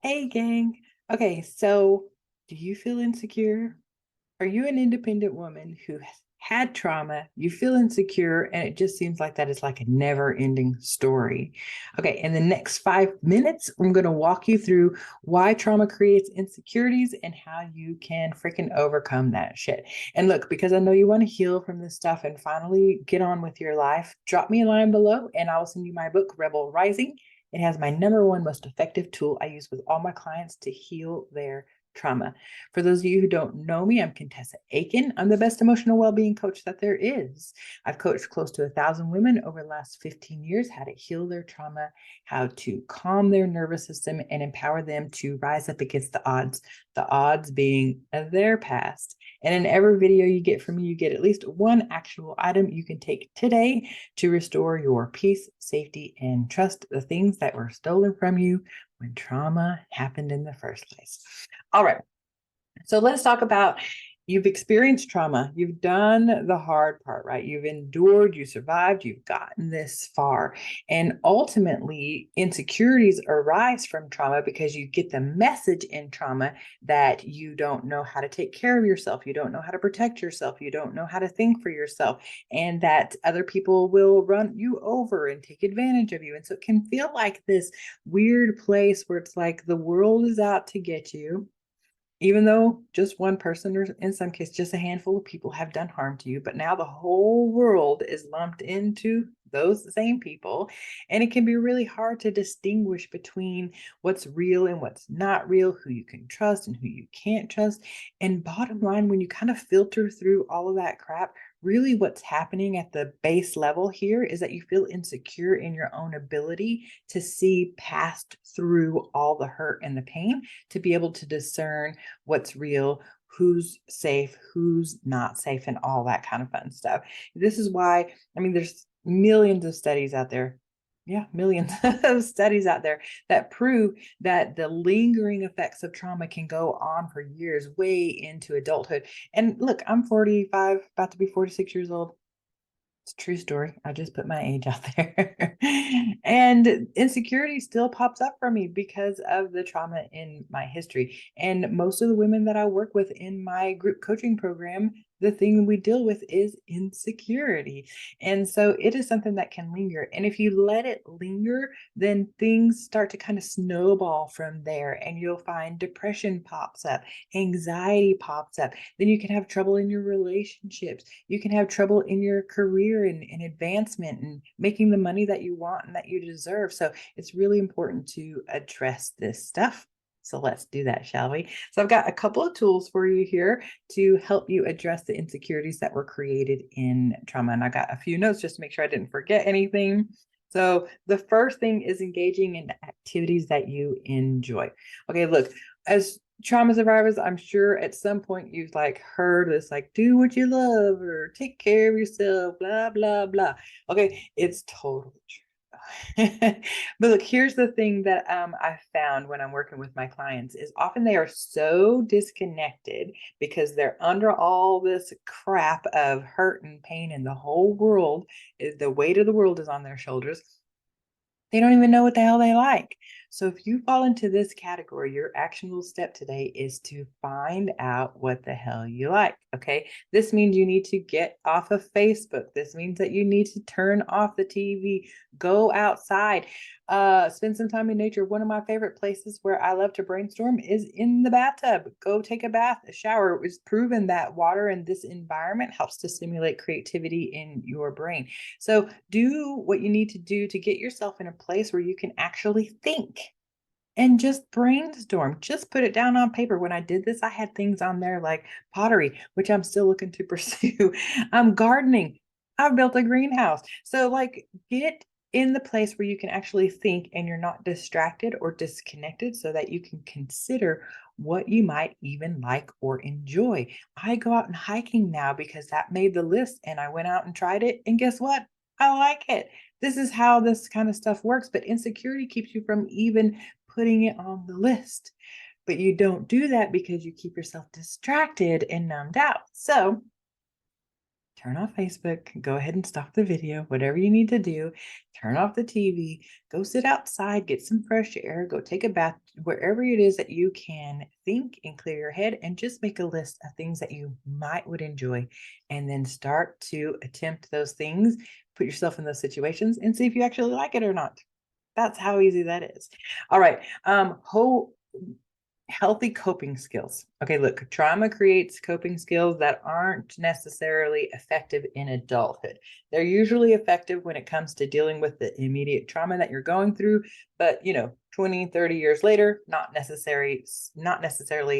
Hey, gang. Okay, so do you feel insecure? Are you an independent woman who has had trauma? You feel insecure, and it just seems like that is like a never-ending story. Okay, in the next 5 minutes, I'm going to walk you through why trauma creates insecurities and how you can freaking overcome that shit. And look, because I know you want to heal from this stuff and finally get on with your life, drop me a line below and I'll send you my book, Rebel Rising. It has my number one most effective tool I use with all my clients to heal their trauma. For those of you who don't know me, I'm Contessa Akin. I'm the best emotional well-being coach that there is. I've coached close to 1,000 women over the last 15 years how to heal their trauma, how to calm their nervous system, and empower them to rise up against the odds being their past. And in every video you get from me, you get at least one actionable item you can take today to restore your peace, safety, and trust, the things that were stolen from you when trauma happened in the first place. All right. So let's talk about you've experienced trauma. You've done the hard part, right? You've endured, you survived, you've gotten this far. And ultimately, insecurities arise from trauma because you get the message in trauma that you don't know how to take care of yourself. You don't know how to protect yourself. You don't know how to think for yourself. And that other people will run you over and take advantage of you. And so it can feel like this weird place where it's like the world is out to get you, even though just one person, or in some cases just a handful of people, have done harm to you. But now the whole world is lumped into those same people, and it can be really hard to distinguish between what's real and what's not real, who you can trust and who you can't trust. And bottom line, when you kind of filter through all of that crap, really what's happening at the base level here is that you feel insecure in your own ability to see past through all the hurt and the pain, to be able to discern what's real, who's safe, who's not safe, and all that kind of fun stuff. This is why, I mean, there's millions of studies out there. Yeah, millions of studies out there that prove that the lingering effects of trauma can go on for years, way into adulthood. And look, I'm 45, about to be 46 years old. It's a true story. I just put my age out there. And insecurity still pops up for me because of the trauma in my history. And most of the women that I work with in my group coaching program, the thing we deal with is insecurity. And so it is something that can linger. And if you let it linger, then things start to kind of snowball from there. And you'll find depression pops up, anxiety pops up. Then you can have trouble in your relationships. You can have trouble in your career and advancement and making the money that you want and that you deserve. So it's really important to address this stuff. So let's do that, shall we? So I've got a couple of tools for you here to help you address the insecurities that were created in trauma. And I got a few notes just to make sure I didn't forget anything. So the first thing is engaging in activities that you enjoy. Okay, look, as trauma survivors, I'm sure at some point you've like heard this, like, do what you love or take care of yourself, blah, blah, blah. Okay, it's totally true. But look, here's the thing that I found when I'm working with my clients is often they are so disconnected because they're under all this crap of hurt and pain, and the whole world, the weight of the world is on their shoulders. They don't even know what the hell they like. So if you fall into this category, your actionable step today is to find out what the hell you like. Okay. This means you need to get off of Facebook. This means that you need to turn off the TV, go outside, spend some time in nature. One of my favorite places where I love to brainstorm is in the bathtub. Go take a bath, a shower. It's proven that water in this environment helps to stimulate creativity in your brain. So do what you need to do to get yourself in a place where you can actually think and just brainstorm. Just put it down on paper. When I did this, I had things on there like pottery, which I'm still looking to pursue. Gardening. I've built a greenhouse. So like get in the place where you can actually think and you're not distracted or disconnected, so that you can consider what you might even like or enjoy. I go out and hiking now because that made the list, and I went out and tried it, and guess what? I like it. This is how this kind of stuff works, but insecurity keeps you from even putting it on the list. But you don't do that because you keep yourself distracted and numbed out. So turn off Facebook, go ahead and stop the video, whatever you need to do, turn off the TV, go sit outside, get some fresh air, go take a bath, wherever it is that you can think and clear your head, and just make a list of things that you might would enjoy, and then start to attempt those things, put yourself in those situations and see if you actually like it or not. That's how easy that is. All right. Healthy coping skills. Okay, look, trauma creates coping skills that aren't necessarily effective in adulthood. They're usually effective when it comes to dealing with the immediate trauma that you're going through, but 20, 30 years later, not necessarily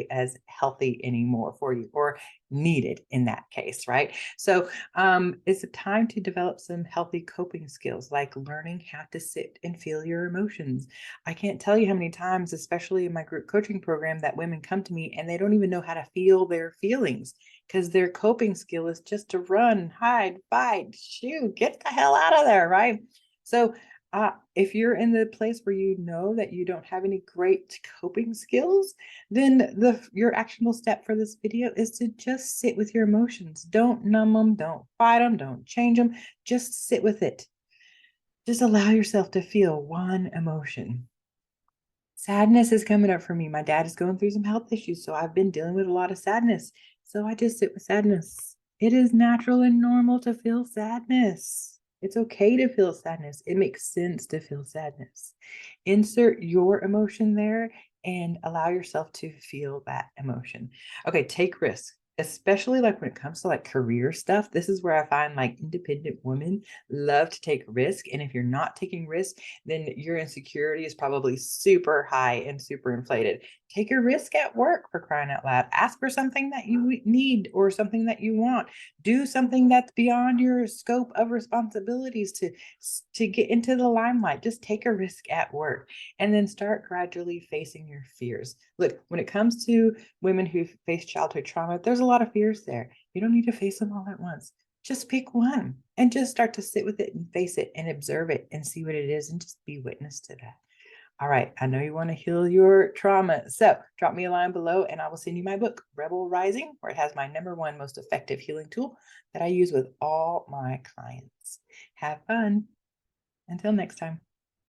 as healthy anymore for you or needed in that case, right? So it's a time to develop some healthy coping skills, like learning how to sit and feel your emotions. I can't tell you how many times, especially in my group coaching program, that women come to me and they don't even know how to feel their feelings because their coping skill is just to run, hide, fight, shoo, get the hell out of there, right? So if you're in the place where you know that you don't have any great coping skills, then your actionable step for this video is to just sit with your emotions. Don't numb them, don't fight them, don't change them. Just sit with it. Just allow yourself to feel one emotion. Sadness is coming up for me. My dad is going through some health issues, so I've been dealing with a lot of sadness. So I just sit with sadness. It is natural and normal to feel sadness. It's okay to feel sadness. It makes sense to feel sadness. Insert your emotion there and allow yourself to feel that emotion. Okay, take risks, especially like when it comes to like career stuff. This is where I find like independent women love to take risk. And if you're not taking risk, then your insecurity is probably super high and super inflated. Take a risk at work, for crying out loud. Ask for something that you need or something that you want. Do something that's beyond your scope of responsibilities to get into the limelight. Just take a risk at work and then start gradually facing your fears. Look, when it comes to women who face childhood trauma, there's a lot of fears there. You don't need to face them all at once. Just pick one and just start to sit with it and face it and observe it and see what it is and just be witness to that. All right, I know you want to heal your trauma. So drop me a line below and I will send you my book, Rebel Rising, where it has my #1 most effective healing tool that I use with all my clients. Have fun. Until next time.